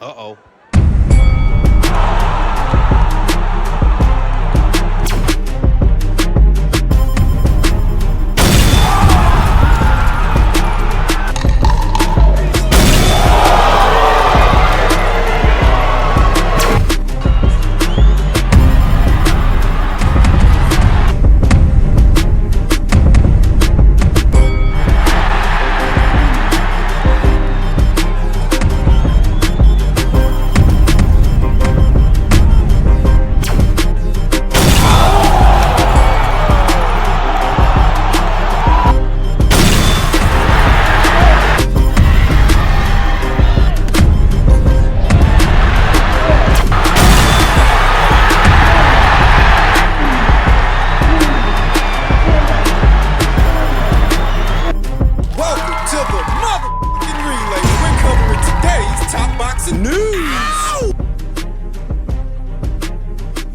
Uh-oh.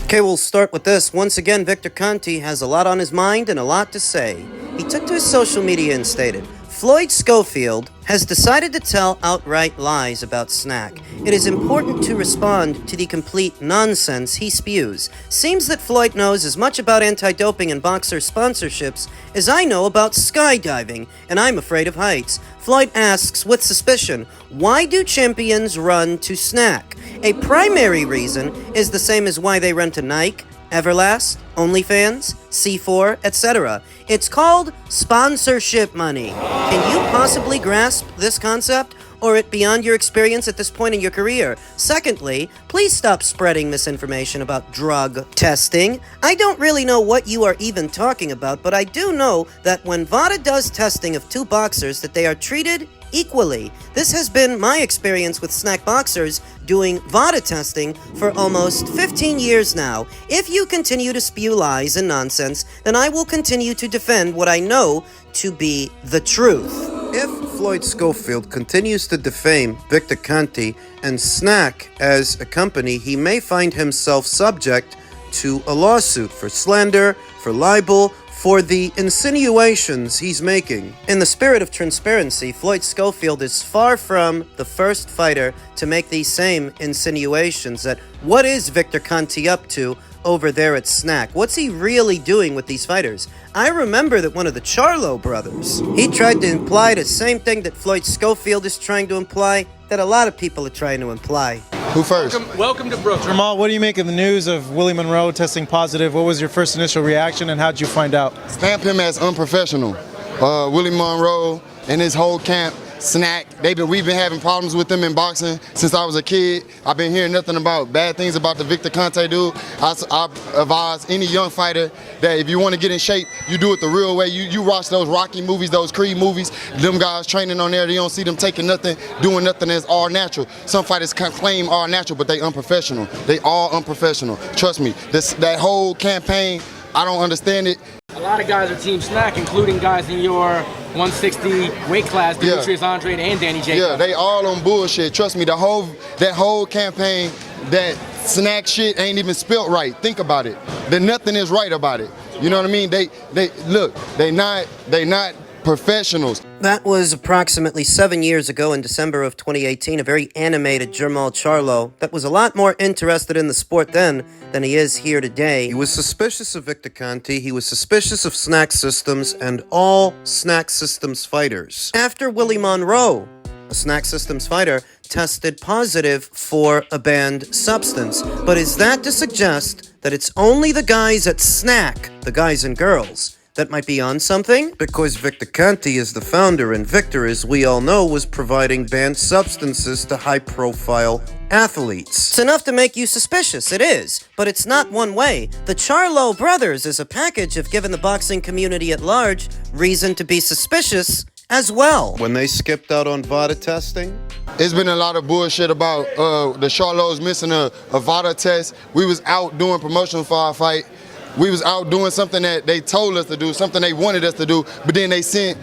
Okay, we'll start with this. Once again, Victor Conte has a lot on his mind and a lot to say. He took to his social media and stated, Floyd Schofield has decided to tell outright lies about SNAC. It is important to respond to the complete nonsense he spews. Seems that Floyd knows as much about anti-doping and boxer sponsorships as I know about skydiving, and I'm afraid of heights. Floyd asks with suspicion, why do champions run to SNAC? A primary reason is the same as why they run to Nike, Everlast, OnlyFans, C4, etc. It's called sponsorship money. Can you possibly grasp this concept, or it beyond your experience at this point in your career? Secondly, please stop spreading misinformation about drug testing. I don't really know what you are even talking about, but I do know that when VADA does testing of two boxers that they are treated equally. This has been my experience with SNAC boxers doing VADA testing for almost 15 years now. If you continue to spew lies and nonsense, then I will continue to defend what I know to be the truth. If Floyd Schofield continues to defame Victor Conte and SNAC as a company, he may find himself subject to a lawsuit for slander, for libel, for the insinuations he's making. In the spirit of transparency, Floyd Schofield is far from the first fighter to make these same insinuations that what is Victor Conte up to over there at SNAC? What's he really doing with these fighters? I remember that one of the Charlo brothers, he tried to imply the same thing that Floyd Schofield is trying to imply, that a lot of people are trying to imply. Who first? Welcome to Brooklyn. Jamal, what do you make of the news of Willie Monroe testing positive? What was your first initial reaction and how did you find out? Stamp him as unprofessional. Willie Monroe and his whole camp, SNAC, we've been having problems with them in boxing since I was a kid. I've been hearing nothing about bad things about the Victor Conte dude. I advise any young fighter that if you want to get in shape, you do it the real way. You watch those Rocky movies, those Creed movies, them guys training on there, you don't see them taking nothing, doing nothing that's all natural. Some fighters claim all natural, but they unprofessional. They all unprofessional. Trust me, that whole campaign, I don't understand it. A lot of guys are Team SNAC, including guys in your 160 weight class, Demetrius Andrade and Danny Jacobs. Yeah, they all on bullshit. Trust me, that whole campaign, that SNAC shit ain't even spelt right. Think about it. Then nothing is right about it. You know what I mean? They not professionals. That was approximately 7 years ago in December of 2018, a very animated Jamal Charlo that was a lot more interested in the sport then than he is here today. He was suspicious of Victor Conte, he was suspicious of SNAC Systems and all SNAC Systems fighters. After Willie Monroe, a SNAC Systems fighter, tested positive for a banned substance. But is that to suggest that it's only the guys at SNAC, the guys and girls, that might be on something? Because Victor Conte is the founder, and Victor, as we all know, was providing banned substances to high-profile athletes. It's enough to make you suspicious, it is, but it's not one way. The Charlo brothers as a package have given the boxing community at large reason to be suspicious as well. When they skipped out on VADA testing? It's been a lot of bullshit about the Charlos missing a VADA test. We was out doing promotion for our fight. We was out doing something that they told us to do, something they wanted us to do, but then they sent,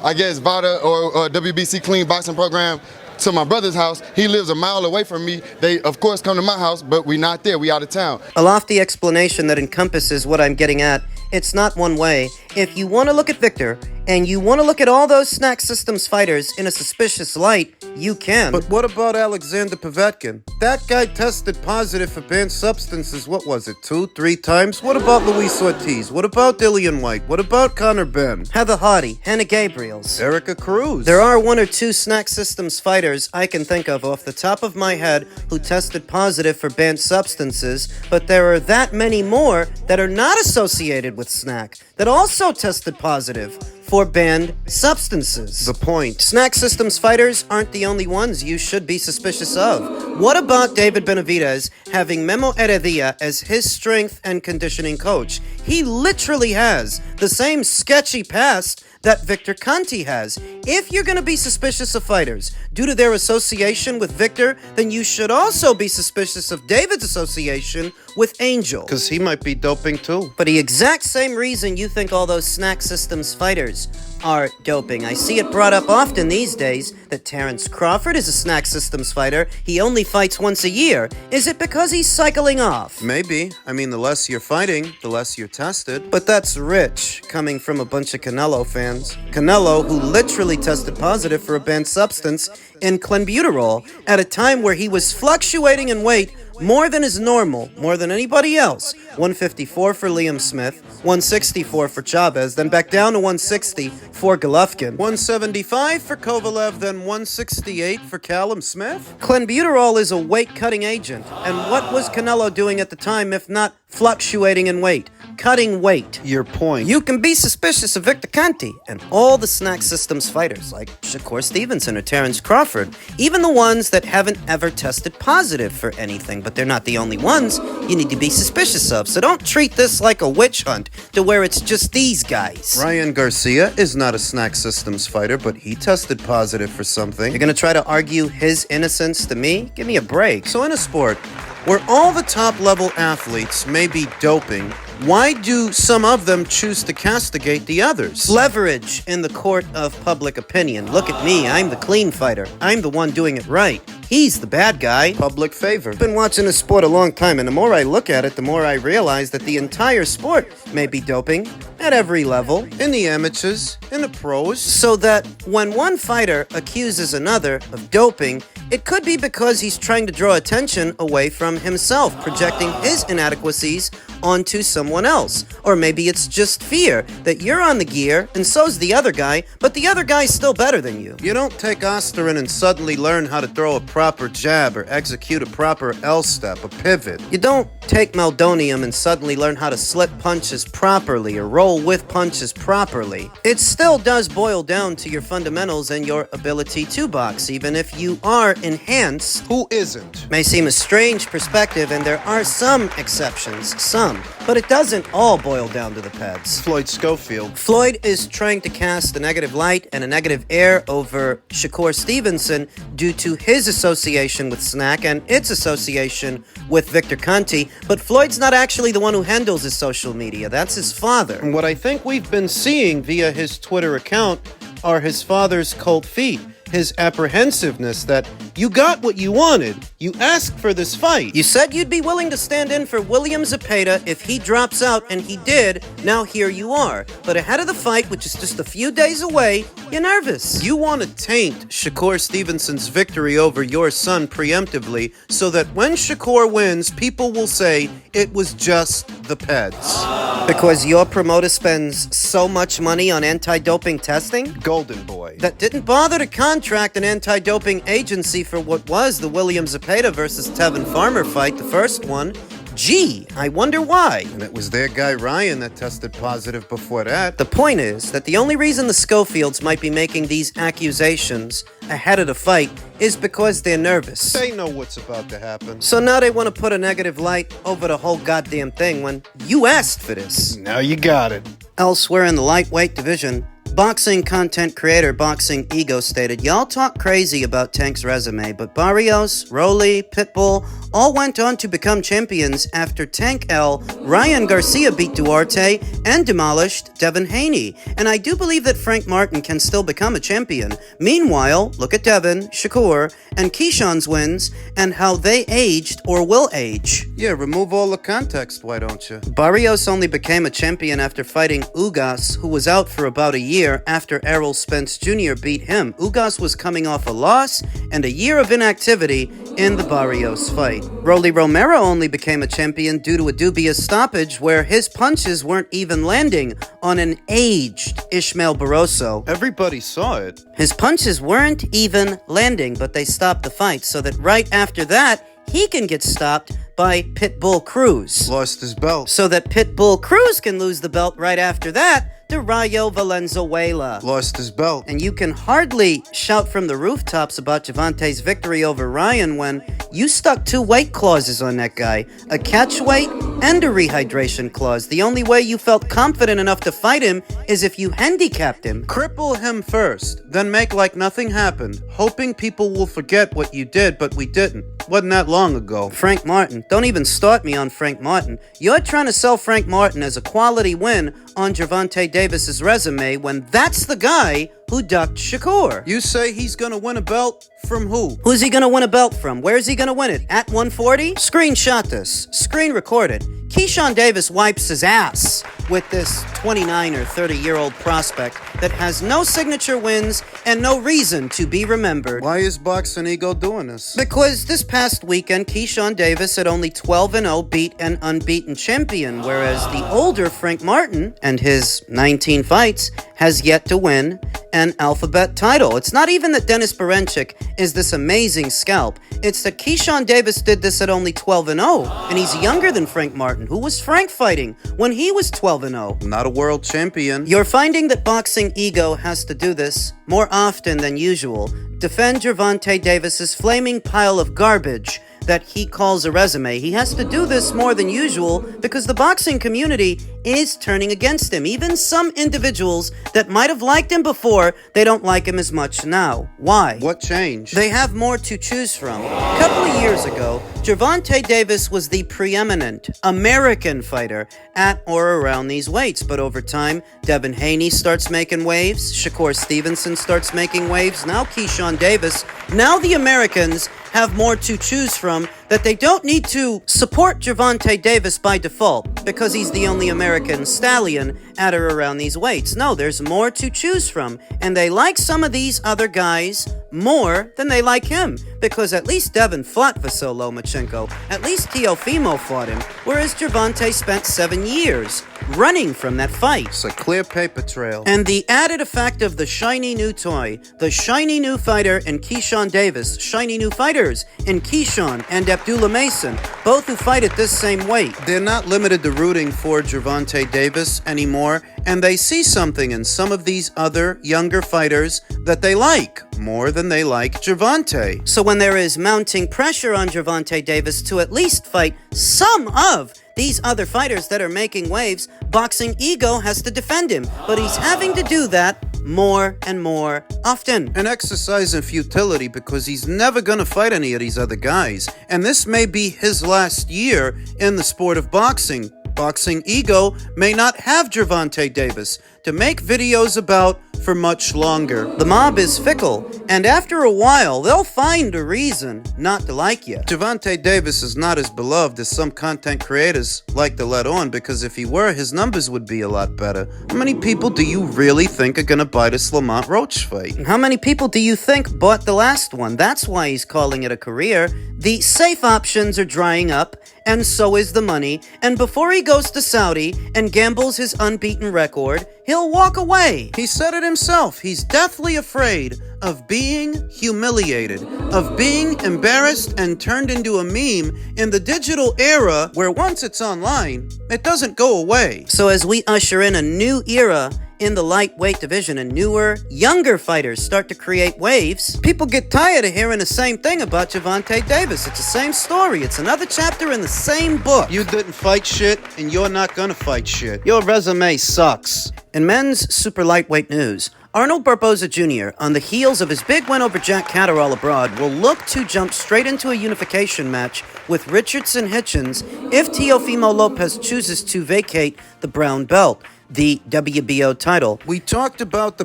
I guess VADA or WBC Clean Boxing Program to my brother's house. He lives a mile away from me. They, of course, come to my house, but we not there. We out of town. A lofty explanation that encompasses what I'm getting at. It's not one way. If you want to look at Victor and you want to look at all those SNAC Systems fighters in a suspicious light, you can. But what about Alexander Povetkin? That guy tested positive for banned substances, what was it, 2-3 times? What about Luis Ortiz? What about Dillian White? What about Conor Benn? Heather Hardy, Hannah Gabriels, Erica Cruz. There are 1 or 2 SNAC Systems fighters I can think of off the top of my head who tested positive for banned substances, but there are that many more that are not associated with SNAC that also tested positive for banned substances. The point. SNAC Systems fighters aren't the only ones you should be suspicious of. What about David Benavidez having Memo Heredia as his strength and conditioning coach? He literally has the same sketchy past that Victor Conte has. If you're going to be suspicious of fighters due to their association with Victor, then you should also be suspicious of David's association with Angel. Because he might be doping too. For the exact same reason you think all those SNAC Systems fighters are doping. I see it brought up often these days that Terrence Crawford is a SNAC Systems fighter. He only fights once a year. Is it because he's cycling off? Maybe. I mean, the less you're fighting, the less you're tested. But that's rich, coming from a bunch of Canelo fans. Canelo, who literally tested positive for a banned substance in clenbuterol at a time where he was fluctuating in weight more than is normal, more than anybody else. 154 for Liam Smith, 164 for Chavez, then back down to 160 for Golovkin. 175 for Kovalev, then 168 for Callum Smith? Clenbuterol is a weight-cutting agent, and what was Canelo doing at the time if not fluctuating in weight? Cutting weight. Your point. You can be suspicious of Victor Conte and all the SNAC Systems fighters like Shakur Stevenson or Terrence Crawford, even the ones that haven't ever tested positive for anything, but they're not the only ones you need to be suspicious of. So don't treat this like a witch hunt to where it's just these guys. Ryan Garcia is not a SNAC Systems fighter, but he tested positive for something. You're gonna try to argue his innocence to me? Give me a break. So in a sport where all the top-level athletes may be doping, why do some of them choose to castigate the others? Leverage in the court of public opinion. Look at me, I'm the clean fighter. I'm the one doing it right. He's the bad guy. Public favor. I've been watching this sport a long time, and the more I look at it, the more I realize that the entire sport may be doping at every level. In the amateurs, in the pros. So that when one fighter accuses another of doping, it could be because he's trying to draw attention away from himself, projecting his inadequacies onto someone else. Or maybe it's just fear that you're on the gear and so's the other guy, but the other guy's still better than you. You don't take Osterin and suddenly learn how to throw a proper jab or execute a proper L-step, a pivot. You don't take meldonium and suddenly learn how to slip punches properly or roll with punches properly. It still does boil down to your fundamentals and your ability to box, even if you are enhanced. Who isn't? May seem a strange perspective, and there are some exceptions, some, but it doesn't all boil down to the pads. Floyd Schofield. Floyd is trying to cast a negative light and a negative air over Shakur Stevenson due to his association with SNAC and its association with Victor Conte, but Floyd's not actually the one who handles his social media. That's his father. And what I think we've been seeing via his Twitter account are his father's cold feet. His apprehensiveness that you got what you wanted. You asked for this fight. You said you'd be willing to stand in for William Zepeda if he drops out, and he did. Now here you are. But ahead of the fight, which is just a few days away, you're nervous. You want to taint Shakur Stevenson's victory over your son preemptively so that when Shakur wins, people will say it was just the Peds. Because your promoter spends so much money on anti-doping testing? Golden boy. That didn't bother to contract an anti-doping agency for what was the William Zepeda versus Tevin Farmer fight, the first one. Gee, I wonder why. And it was their guy Ryan that tested positive before that. The point is that the only reason the Schofields might be making these accusations ahead of the fight is because they're nervous. They know what's about to happen. So now they want to put a negative light over the whole goddamn thing when you asked for this. Now you got it. Elsewhere in the lightweight division, boxing content creator Boxing Ego stated, "Y'all talk crazy about Tank's resume, but Barrios, Rolly, Pitbull all went on to become champions after Tank L, Ryan Garcia beat Duarte and demolished Devin Haney. And I do believe that Frank Martin can still become a champion. Meanwhile, look at Devin, Shakur, and Keyshawn's wins, and how they aged or will age. Yeah, remove all the context, why don't you? Barrios only became a champion after fighting Ugas, who was out for about a year after Errol Spence Jr. beat him. Ugas was coming off a loss and a year of inactivity in the Barrios fight. Rolly Romero only became a champion due to a dubious stoppage where his punches weren't even landing on an aged Ishmael Barroso. Everybody saw it. His punches weren't even landing, but they stopped the fight, so that right after that, he can get stopped by Pitbull Cruz. Lost his belt. So that Pitbull Cruz can lose the belt right after that to Rayo Valenzuela. Lost his belt. And you can hardly shout from the rooftops about Gervonta's victory over Ryan when you stuck 2 weight clauses on that guy. A catch weight and a rehydration clause. The only way you felt confident enough to fight him is if you handicapped him. Cripple him first, then make like nothing happened, hoping people will forget what you did, but we didn't. Wasn't that long ago. Frank Martin. Don't even start me on Frank Martin. You're trying to sell Frank Martin as a quality win on Gervonta Davis's resume when that's the guy who ducked Shakur. You say he's gonna win a belt? From who? Who's he gonna win a belt from? Where's he gonna win it? At 140? Screenshot this. Screen record it. Keyshawn Davis wipes his ass with this 29 or 30-year-old prospect that has no signature wins and no reason to be remembered. Why is Boxing Ego doing this? Because this past weekend, Keyshawn Davis at only 12-0 beat an unbeaten champion, whereas the older Frank Martin and his 19 fights has yet to win an alphabet title. It's not even that Dennis Berenchik is this amazing scalp. It's that Keyshawn Davis did this at only 12-0, and he's younger than Frank Martin. Who was Frank fighting when he was 12-0? Not a world champion. You're finding that Boxing Ego has to do this more often than usual. Defend Gervonta Davis's flaming pile of garbage that he calls a resume. He has to do this more than usual because the boxing community is turning against him. Even some individuals that might have liked him before, they don't like him as much now. Why? What changed? They have more to choose from. A couple of years ago, Gervonta Davis was the preeminent American fighter at or around these weights. But over time, Devin Haney starts making waves. Shakur Stevenson starts making waves. Now Keyshawn Davis. Now the Americans have more to choose from that they don't need to support Gervonta Davis by default because he's the only American stallion at or around these weights. No, there's more to choose from, and they like some of these other guys more than they like him because at least Devin fought Vasyl Lomachenko, at least Teofimo fought him, whereas Gervonta spent 7 years running from that fight. It's a clear paper trail. And the added effect of the shiny new toy, the shiny new fighter in Keyshawn Davis, shiny new fighters in Keyshawn and Abdullah Mason, both who fight at this same weight. They're not limited to rooting for Gervonta Davis anymore, and they see something in some of these other younger fighters that they like more than they like Gervonta. So when there is mounting pressure on Gervonta Davis to at least fight some of these other fighters that are making waves, Boxing Ego has to defend him, but he's having to do that more and more often. An exercise in futility because he's never gonna fight any of these other guys, and this may be his last year in the sport of boxing. Boxing Ego may not have Gervonta Davis to make videos about for much longer. The mob is fickle, and after a while, they'll find a reason not to like you. Gervonta Davis is not as beloved as some content creators like to let on, because if he were, his numbers would be a lot better. How many people do you really think are gonna buy this Lamont Roach fight? And how many people do you think bought the last one? That's why he's calling it a career. The safe options are drying up, and so is the money, and before he goes to Saudi and gambles his unbeaten record, he'll walk away. He said it himself. He's deathly afraid of being humiliated, of being embarrassed and turned into a meme in the digital era where once it's online, it doesn't go away. So as we usher in a new era in the lightweight division and newer, younger fighters start to create waves, people get tired of hearing the same thing about Gervonta Davis. It's the same story. It's another chapter in the same book. You didn't fight shit, and you're not gonna fight shit. Your resume sucks. In men's super lightweight news, Arnold Barboza Jr., on the heels of his big win over Jack Catterall abroad, will look to jump straight into a unification match with Richardson Hitchins if Teofimo Lopez chooses to vacate the brown belt. the WBO title. We talked about the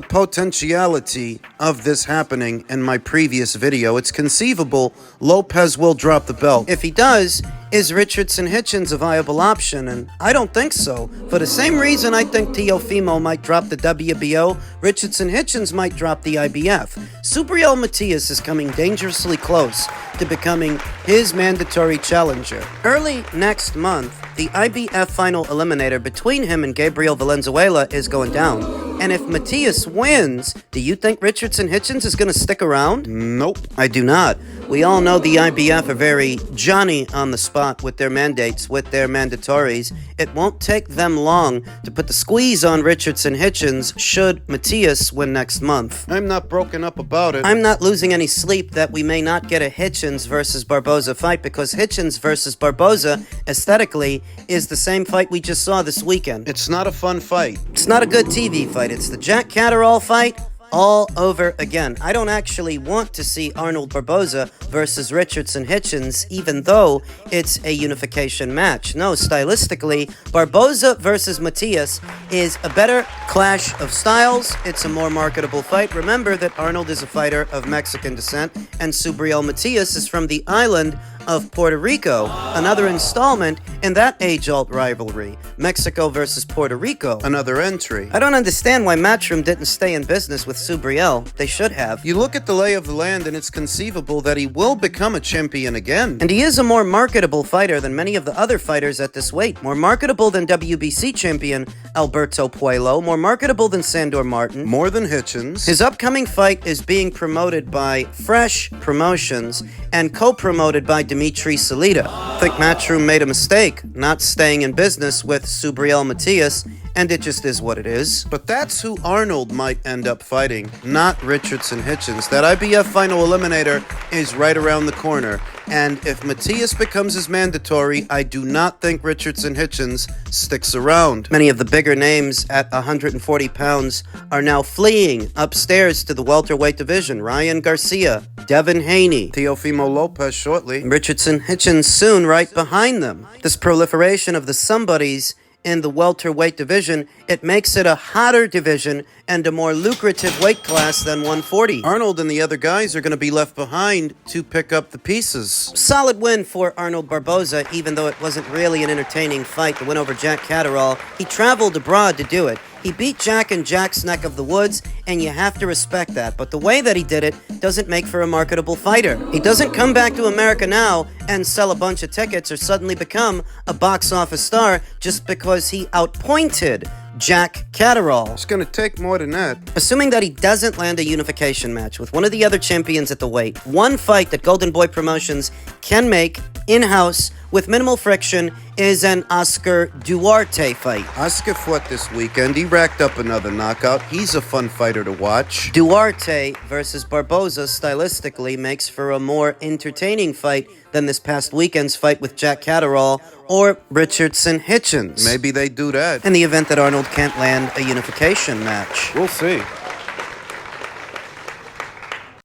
potentiality of this happening in my previous video. It's conceivable Lopez will drop the belt. If he does, is Richardson Hitchins a viable option? And I don't think so. For the same reason I think Teofimo might drop the WBO, Richardson Hitchins might drop the IBF. Subriel Matias is coming dangerously close to becoming his mandatory challenger. Early next month, the IBF final eliminator between him and Gabriel Valenzuela is going down. And if Matias wins, do you think Richardson Hitchins is going to stick around? Nope. I do not. We all know the IBF are very Johnny on the spot with their mandates, with their mandatories. It won't take them long to put the squeeze on Richardson Hitchins should Matias win next month. I'm not broken up about it. I'm not losing any sleep that we may not get a Hitchins versus Barboza fight, because Hitchins versus Barboza, aesthetically, is the same fight we just saw this weekend. It's not a fun fight. It's not a good TV fight. It's the Jack Catterall fight all over again. I don't actually want to see Arnold Barboza versus Richardson Hitchins, even though it's a unification match. No, stylistically, Barboza versus Matias is a better clash of styles. It's a more marketable fight. Remember that Arnold is a fighter of Mexican descent, and Subriel Matias is from the island of Puerto Rico, another installment in that age-old rivalry, Mexico versus Puerto Rico. Another entry. I don't understand why Matchroom didn't stay in business with Subriel. They should have. You look at the lay of the land and it's conceivable that he will become a champion again. And he is a more marketable fighter than many of the other fighters at this weight. More marketable than WBC champion Alberto Puello, more marketable than Sandor Martin. More than Hitchins. His upcoming fight is being promoted by Fresh Promotions and co-promoted by Dimitri Salita. I think Matchroom made a mistake not staying in business with Subriel Matias, and it just is what it is. But that's who Arnold might end up fighting, not Richardson Hitchins. That IBF final eliminator is right around the corner. And if Matias becomes his mandatory, I do not think Richardson Hitchins sticks around. Many of the bigger names at 140 pounds are now fleeing upstairs to the welterweight division. Ryan Garcia, Devin Haney, Teofimo Lopez shortly. Richardson Hitchins soon right behind them. This proliferation of the somebodies in the welterweight division, it makes it a hotter division and a more lucrative weight class than 140. Arnold and the other guys are going to be left behind to pick up the pieces. Solid win for Arnold Barboza, even though it wasn't really an entertaining fight. The win over Jack Catterall. He traveled abroad to do it. He beat Jack in Jack's neck of the woods, and you have to respect that. But the way that he did it doesn't make for a marketable fighter. He doesn't come back to America now and sell a bunch of tickets or suddenly become a box office star just because he outpointed Jack Catterall. It's going to take more than that. Assuming that he doesn't land a unification match with one of the other champions at the weight, one fight that Golden Boy Promotions can make in-house with minimal friction is an Oscar Duarte fight. Oscar fought this weekend. He racked up another knockout. He's a fun fighter to watch. Duarte versus Barboza stylistically makes for a more entertaining fight than this past weekend's fight with Jack Catterall or Richardson Hitchins. Maybe they do that. In the event that Arnold can't land a unification match. We'll see.